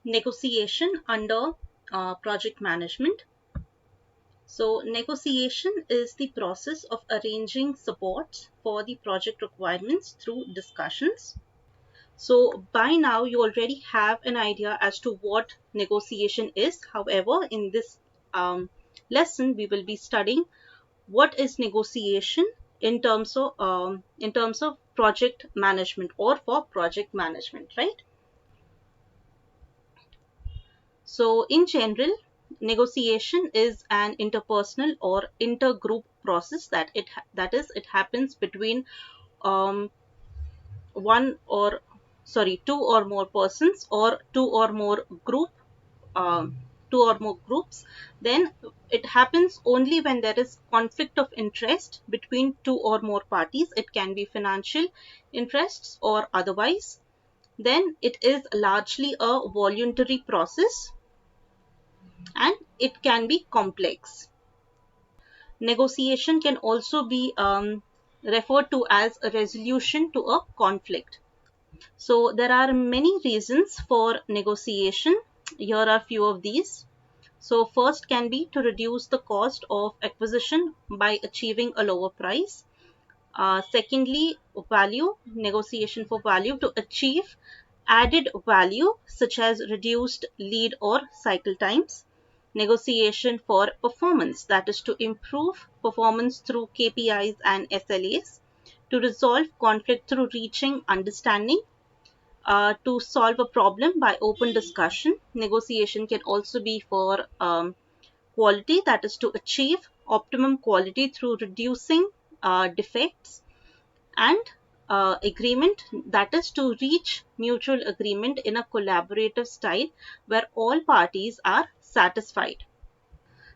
negotiation under project management. So negotiation is the process of arranging supports for the project requirements through discussions. So by now you already have an idea as to what negotiation is. However, in this lesson we will be studying what is negotiation in terms of project management or for project management, right? So in general, negotiation is an interpersonal or intergroup process that it happens between um, one or two or more persons or um, two or more groups. Then it happens only when there is conflict of interest between two or more parties. It can be financial interests or otherwise. Then it is largely a voluntary process and it can be complex. Negotiation can also be referred to as a resolution to a conflict. So there are many reasons for negotiation. Here are few of these. So first can be to reduce the cost of acquisition by achieving a lower price. Secondly, value, negotiation for value to achieve added value such as reduced lead or cycle times. Negotiation for performance, that is to improve performance through KPIs and SLAs. To resolve conflict through reaching understanding. To solve a problem by open discussion. Negotiation can also be for quality, that is to achieve optimum quality through reducing defects. And agreement, that is to reach mutual agreement in a collaborative style where all parties are satisfied.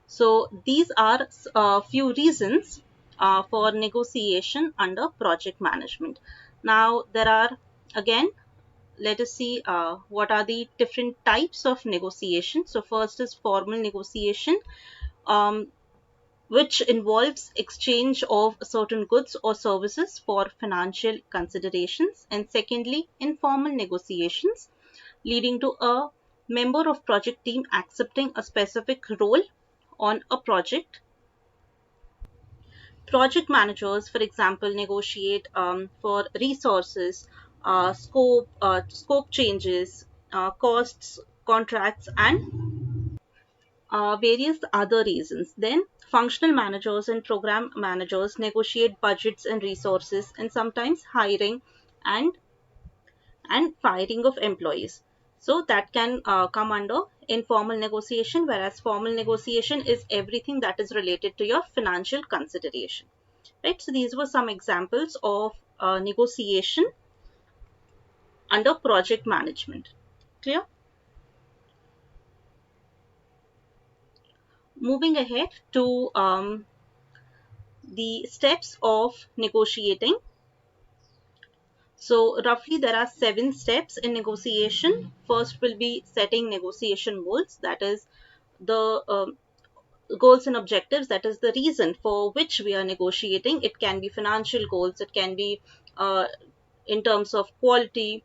So these are a few reasons for negotiation under project management. Now there are, again, let us see what are the different types of negotiation. So first is formal negotiation, um, which involves exchange of certain goods or services for financial considerations. And secondly, informal negotiations, leading to a member of project team accepting a specific role on a project. Project managers, for example, negotiate for resources, scope changes, costs, contracts, and various other reasons. Then functional managers and program managers negotiate budgets and resources and sometimes hiring and firing of employees. So that can come under informal negotiation, whereas formal negotiation is everything that is related to your financial consideration. Right? So these were some examples of negotiation under project management. Clear? Moving ahead to the steps of negotiating. So roughly there are 7 steps in negotiation. First will be setting negotiation goals, that is the goals and objectives, that is the reason for which we are negotiating. It can be financial goals, it can be in terms of quality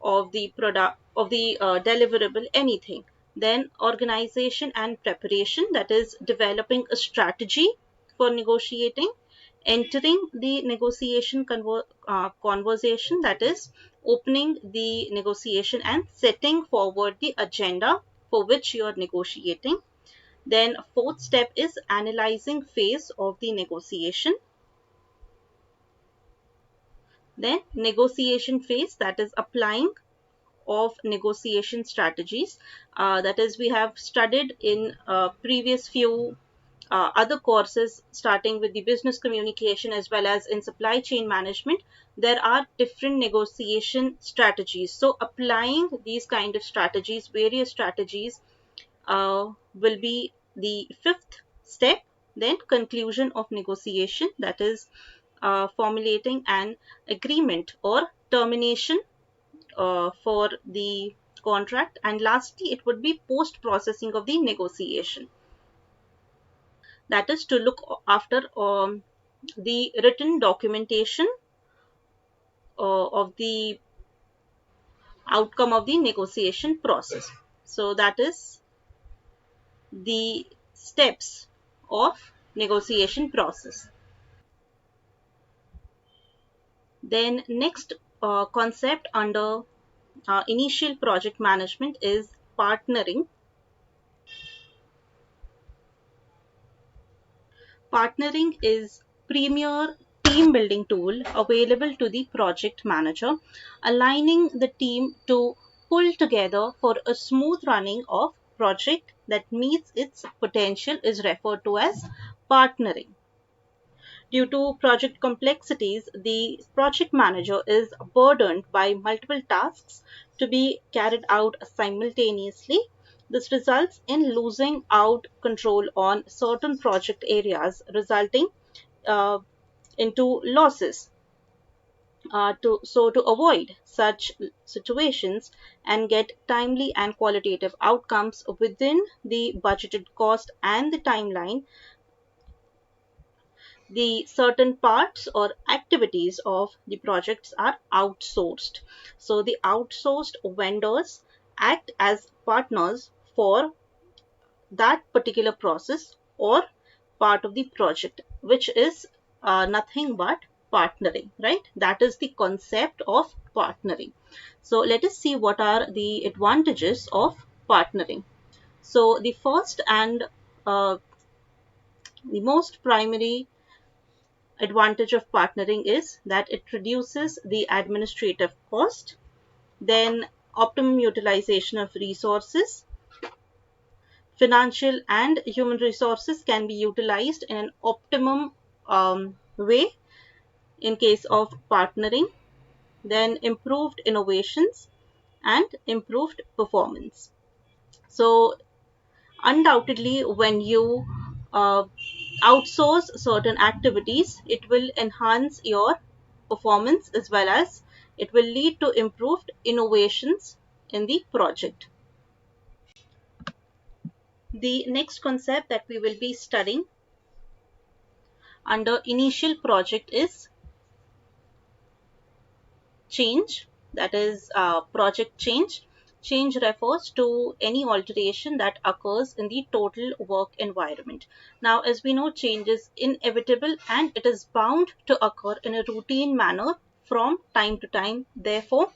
of the product, of the deliverable, anything. Then organization and preparation, that is developing a strategy for negotiating. Entering the negotiation conversation, that is opening the negotiation and setting forward the agenda for which you are negotiating. Then fourth step is analyzing phase of the negotiation. Then negotiation phase, that is applying of negotiation strategies. That is, we have studied in previous few other courses, starting with the business communication as well as in supply chain management. There are different negotiation strategies. So applying these kind of strategies, various strategies, will be the fifth step. Then conclusion of negotiation, that is formulating an agreement or termination for the contract. And lastly, it would be post processing of the negotiation, that is to look after the written documentation of the outcome of the negotiation process. So that is the steps of negotiation process. Then next concept under initial project management is partnering. Partnering is premier team building tool available to the project manager, aligning the team to pull together for a smooth running of project that meets its potential is referred to as partnering. Due to project complexities, the project manager is burdened by multiple tasks to be carried out simultaneously. This results in losing out control on certain project areas, resulting uh, into losses. To avoid such situations and get timely and qualitative outcomes within the budgeted cost and the timeline, the certain parts or activities of the projects are outsourced. So the outsourced vendors act as partners for that particular process or part of the project, which is nothing but partnering, right? That is the concept of partnering. So let us see what are the advantages of partnering. So the first and the most primary advantage of partnering is that it reduces the administrative cost, then optimum utilization of resources. Financial and human resources can be utilized in an optimum way in case of partnering, then improved innovations and improved performance. So undoubtedly, when you uh, outsource certain activities, it will enhance your performance as well as it will lead to improved innovations in the project. The next concept that we will be studying under initial project is change, that is project change. Change refers to any alteration that occurs in the total work environment. Now, as we know, change is inevitable and it is bound to occur in a routine manner from time to time. Therefore,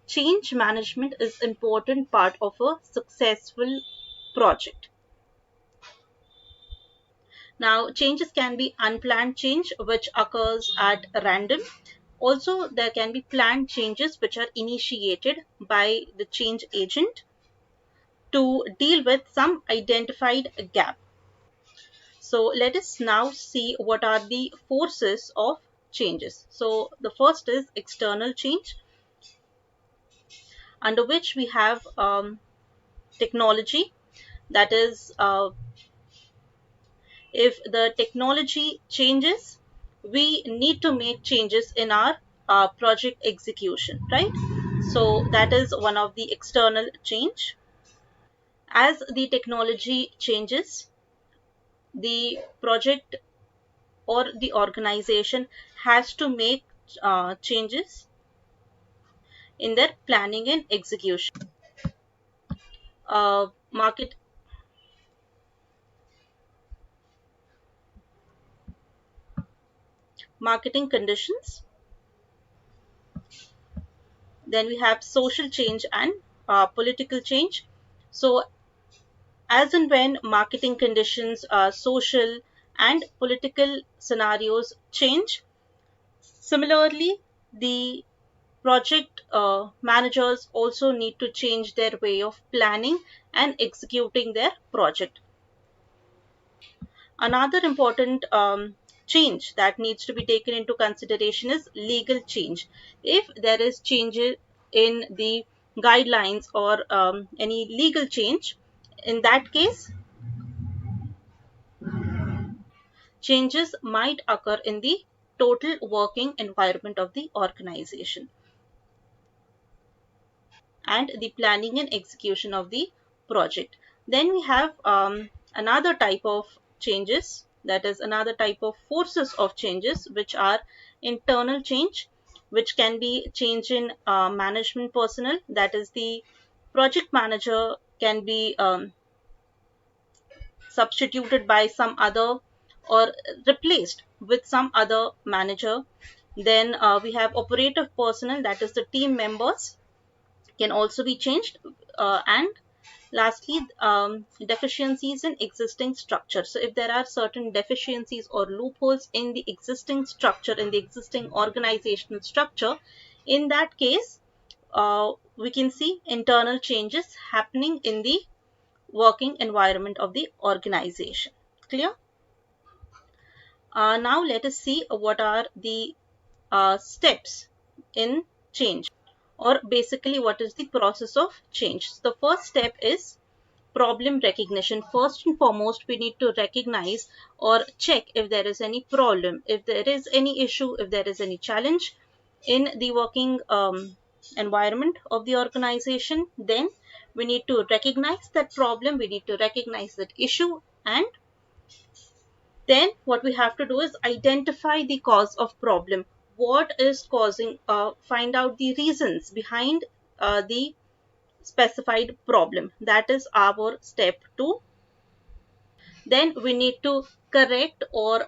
change management is important part of a successful project. Now, changes can be unplanned change, which occurs at random. Also, there can be planned changes which are initiated by the change agent to deal with some identified gap. So, let us now see what are the forces of changes. So, the first is external change, under which we have technology. That is, if the technology changes, we need to make changes in our project execution, right? So that is one of the external change. As the technology changes, the project or the organization has to make changes in their planning and execution. Market marketing conditions. Then we have social change and political change. So as and when marketing conditions, social and political scenarios change, similarly, the project managers also need to change their way of planning and executing their project. Another important change that needs to be taken into consideration is legal change. If there is change in the guidelines or any legal change, in that case, changes might occur in the total working environment of the organization and the planning and execution of the project. Then we have another type of changes, that is another type of forces of changes, which are internal change, which can be change in management personnel, that is the project manager can be substituted by some other or replaced with some other manager. Then we have operative personnel, that is the team members, can also be changed. And lastly, deficiencies in existing structure. So if there are certain deficiencies or loopholes in the existing structure, in the existing organizational structure, in that case, we can see internal changes happening in the working environment of the organization. Clear? Now let us see what are the steps in change, or basically what is the process of change. So the first step is problem recognition. First and foremost, we need to recognize or check if there is any problem, if there is any issue, if there is any challenge in the working environment of the organization. Then we need to recognize that problem, we need to recognize that issue, and then what we have to do is identify the cause of problem. What is causing, find out the reasons behind the specified problem. That is our step 2. Then we need to correct or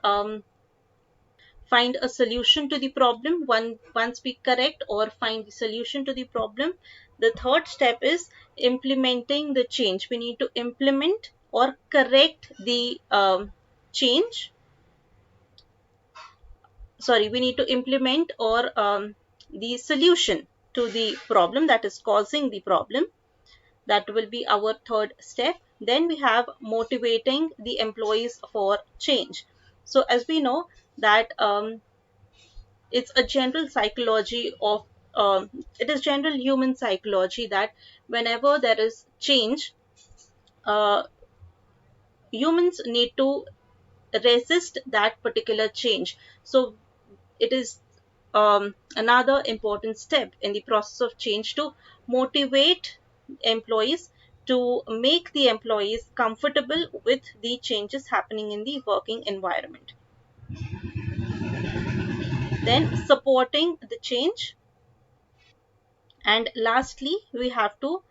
find a solution to the problem. Once we correct or find the solution to the problem, the third step is implementing the change. We need to implement or correct the change. Sorry, we need to implement or the solution to the problem that is causing the problem. That will be our third step. Then we have motivating the employees for change. So as we know that it's a general psychology of it is general human psychology that whenever there is change, uh, humans need to resist that particular change. So it is another important step in the process of change to motivate employees, to make the employees comfortable with the changes happening in the working environment. Then supporting the change, and lastly we have to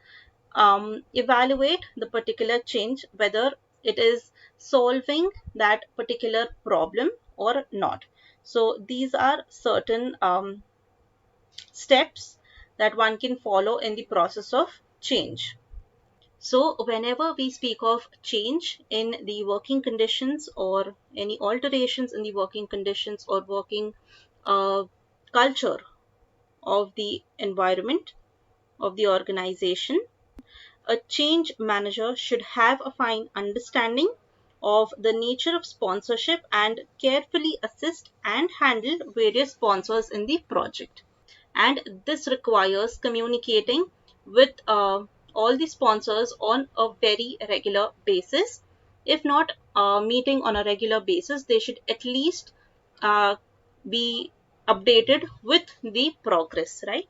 evaluate the particular change, whether it is solving that particular problem or not. So these are certain steps that one can follow in the process of change. So whenever we speak of change in the working conditions or any alterations in the working conditions or working uh, culture of the environment of the organization, a change manager should have a fine understanding of the nature of sponsorship and carefully assist and handle various sponsors in the project. And this requires communicating with all the sponsors on a very regular basis. If not meeting on a regular basis, they should at least uh, be updated with the progress, right?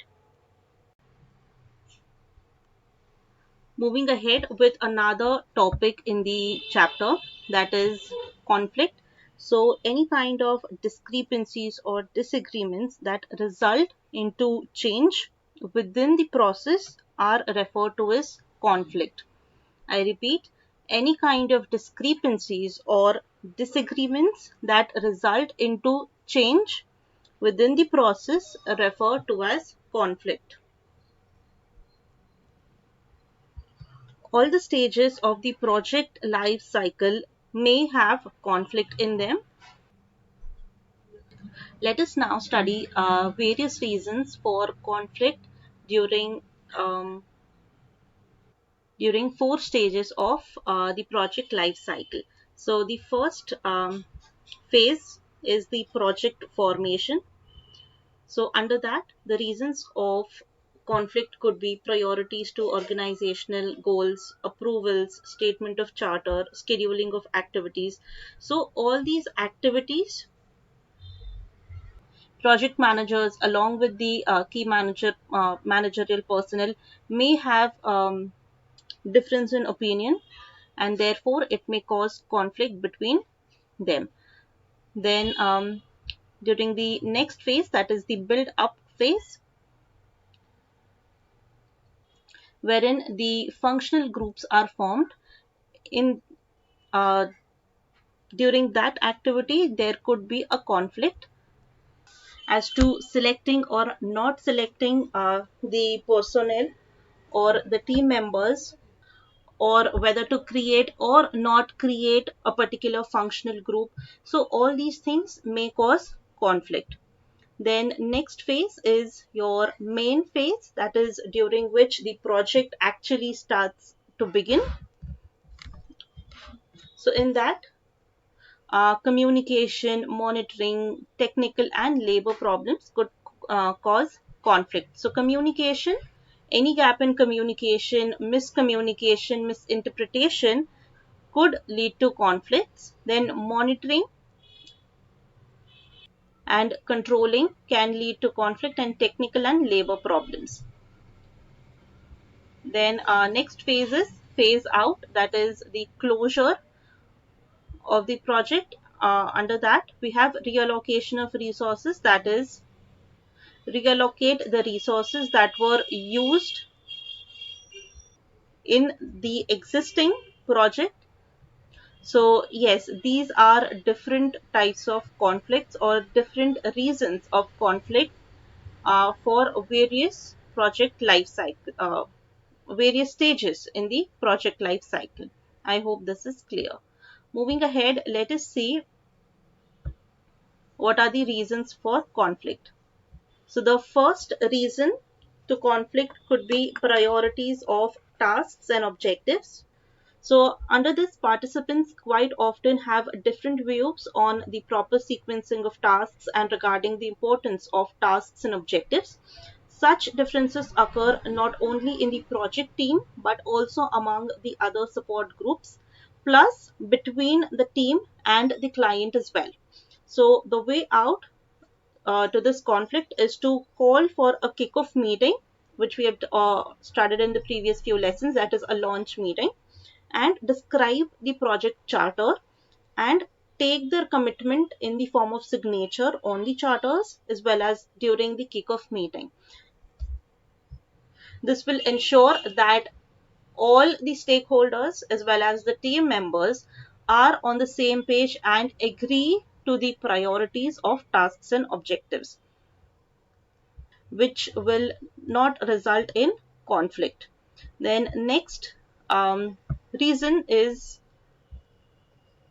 Moving ahead with another topic in the chapter, that is conflict. So any kind of discrepancies or disagreements that result into change within the process are referred to as conflict. I repeat, any kind of discrepancies or disagreements that result into change within the process are referred to as conflict. All the stages of the project life cycle may have conflict in them. Let us now study various reasons for conflict during during 4 stages of the project life cycle. So the first phase is the project formation. So under that, the reasons of conflict could be priorities to organizational goals, approvals, statement of charter, scheduling of activities. So all these activities, project managers along with the key managerial personnel may have difference in opinion, and therefore it may cause conflict between them. Then during the next phase, that is the build up phase, wherein the functional groups are formed. In During that activity, there could be a conflict as to selecting or not selecting the personnel or the team members, or whether to create or not create a particular functional group. So all these things may cause conflict. Then next phase is your main phase, that is during which the project actually starts to begin. So in that, communication, monitoring, technical and labor problems could cause conflict. So communication, any gap in communication, miscommunication, misinterpretation could lead to conflicts. Then monitoring and controlling can lead to conflict and technical and labor problems. Then next phase is phase out, that is the closure of the project. Under that, we have reallocation of resources, that is reallocate the resources that were used in the existing project. So yes, these are different types of conflicts or different reasons of conflict for various project life cycle, various stages in the project life cycle. I hope this is clear. Moving ahead, let us see what are the reasons for conflict. So the first reason to conflict could be priorities of tasks and objectives. So under this, participants quite often have different views on the proper sequencing of tasks and regarding the importance of tasks and objectives. Such differences occur not only in the project team but also among the other support groups, plus between the team and the client as well. So the way out to this conflict is to call for a kickoff meeting, which we have started in the previous few lessons, that is a launch meeting, and describe the project charter and take their commitment in the form of signature on the charters as well as during the kickoff meeting. This will ensure that all the stakeholders as well as the team members are on the same page and agree to the priorities of tasks and objectives, which will not result in conflict. Then next reason is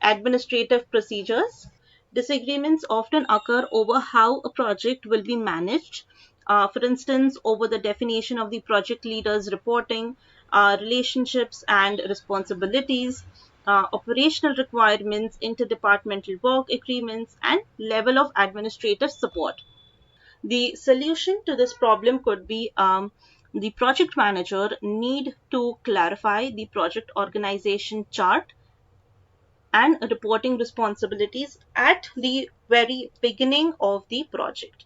administrative procedures. Disagreements often occur over how a project will be managed. For instance, over the definition of the project leader's reporting, relationships and responsibilities, operational requirements, interdepartmental work agreements, and level of administrative support. The solution to this problem could be the project manager need to clarify the project organization chart and reporting responsibilities at the very beginning of the project,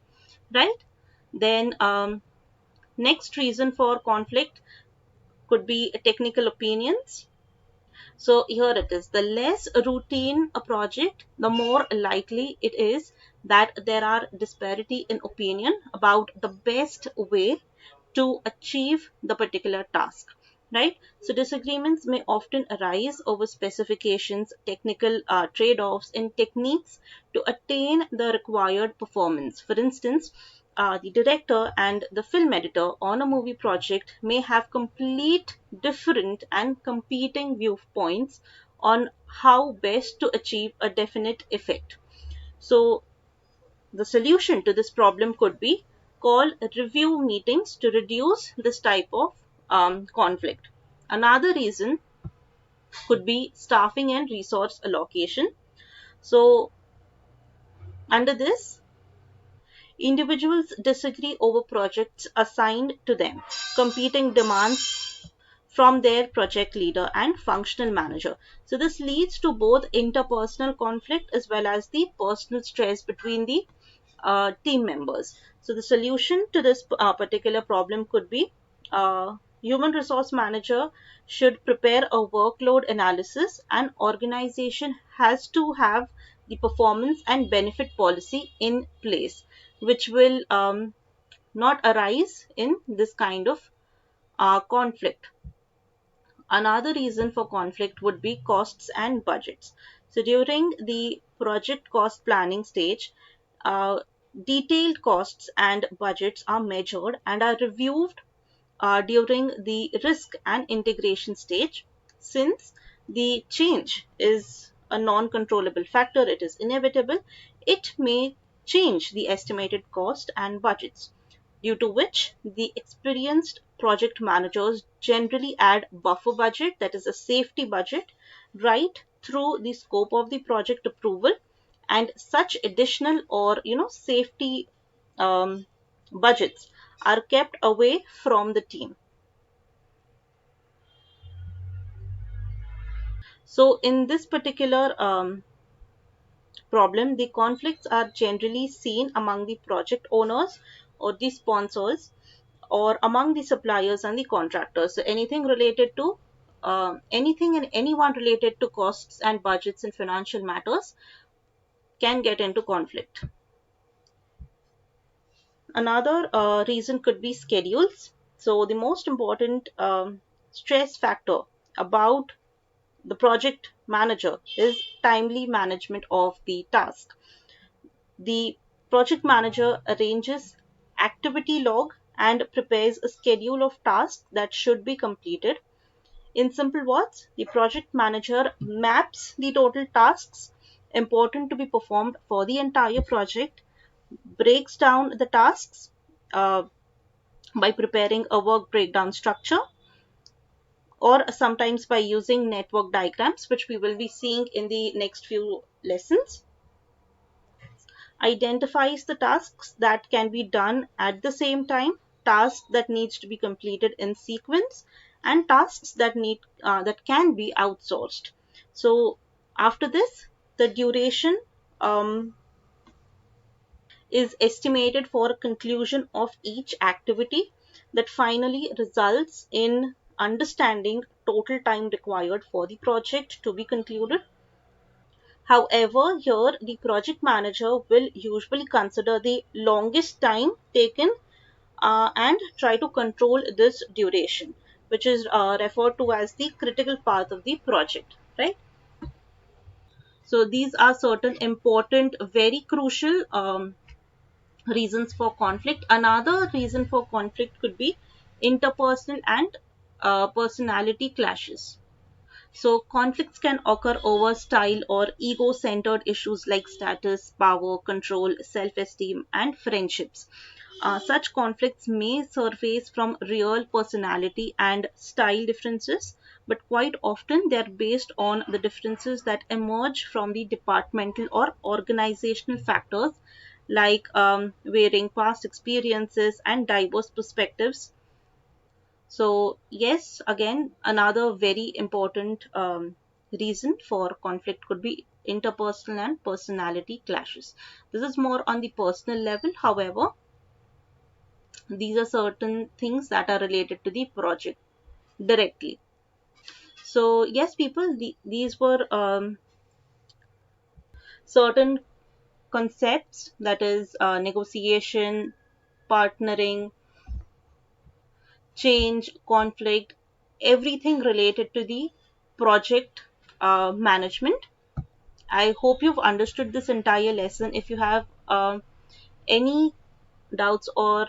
right? Then next reason for conflict could be technical opinions. So here it is. The less routine a project, the more likely it is that there are disparity in opinion about the best way to achieve the particular task, right? So disagreements may often arise over specifications, technical trade-offs, and techniques to attain the required performance. For instance, the director and the film editor on a movie project may have complete different and competing viewpoints on how best to achieve a definite effect. So the solution to this problem could be call review meetings to reduce this type of conflict. Another reason could be staffing and resource allocation. So under this, individuals disagree over projects assigned to them, competing demands from their project leader and functional manager. So this leads to both interpersonal conflict as well as the personal stress between the team members. So the solution to this particular problem could be human resource manager should prepare a workload analysis, and organization has to have the performance and benefit policy in place, which will not arise in this kind of Conflict. Another reason for conflict would be costs and budgets. So during the project cost planning stage, uh, detailed costs and budgets are measured and are reviewed during the risk and integration stage. Since the change is a non controllable factor, it is inevitable, it may change the estimated cost and budgets, due to which the experienced project managers generally add buffer budget, that is a safety budget, right through the scope of the project approval, and such additional or safety um, budgets are kept away from the team. So in this particular problem, the conflicts are generally seen among the project owners or the sponsors, or among the suppliers and the contractors. So anything and anyone related to costs and budgets and financial matters can get into conflict. Another reason could be schedules. So the most important stress factor about the project manager is timely management of the task. The project manager arranges activity log and prepares a schedule of tasks that should be completed. In simple words, the project manager maps the total tasks important to be performed for the entire project, breaks down the tasks uh, by preparing a work breakdown structure, or sometimes by using network diagrams, which we will be seeing in the next few lessons. Identifies the tasks that can be done at the same time, tasks that needs to be completed in sequence, and tasks that can be outsourced. So after this, the duration is estimated for conclusion of each activity, that finally results in understanding total time required for the project to be concluded. However, here the project manager will usually consider the longest time taken and try to control this duration, which is referred to as the critical path of the project, right? So these are certain important, very crucial reasons for conflict. Another reason for conflict could be interpersonal and personality clashes. So, conflicts can occur over style or ego centered issues like status, power, control, self esteem, and friendships. Such conflicts may surface from real personality and style differences, but quite often they are based on the differences that emerge from the departmental or organizational factors, like varying past experiences and diverse perspectives. So, yes, again, another very important reason for conflict could be interpersonal and personality clashes. This is more on the personal level. However, these are certain things that are related to the project directly. So, yes, people, these were certain concepts, that is, negotiation, partnering, change, conflict, everything related to the project management. I hope you've understood this entire lesson. If you have any doubts or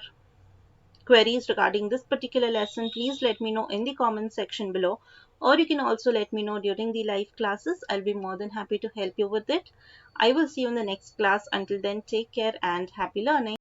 queries regarding this particular lesson, please let me know in the comment section below, or you can also let me know during the live classes. I'll be more than happy to help you with it. I will see you in the next class. Until then, take care and happy learning.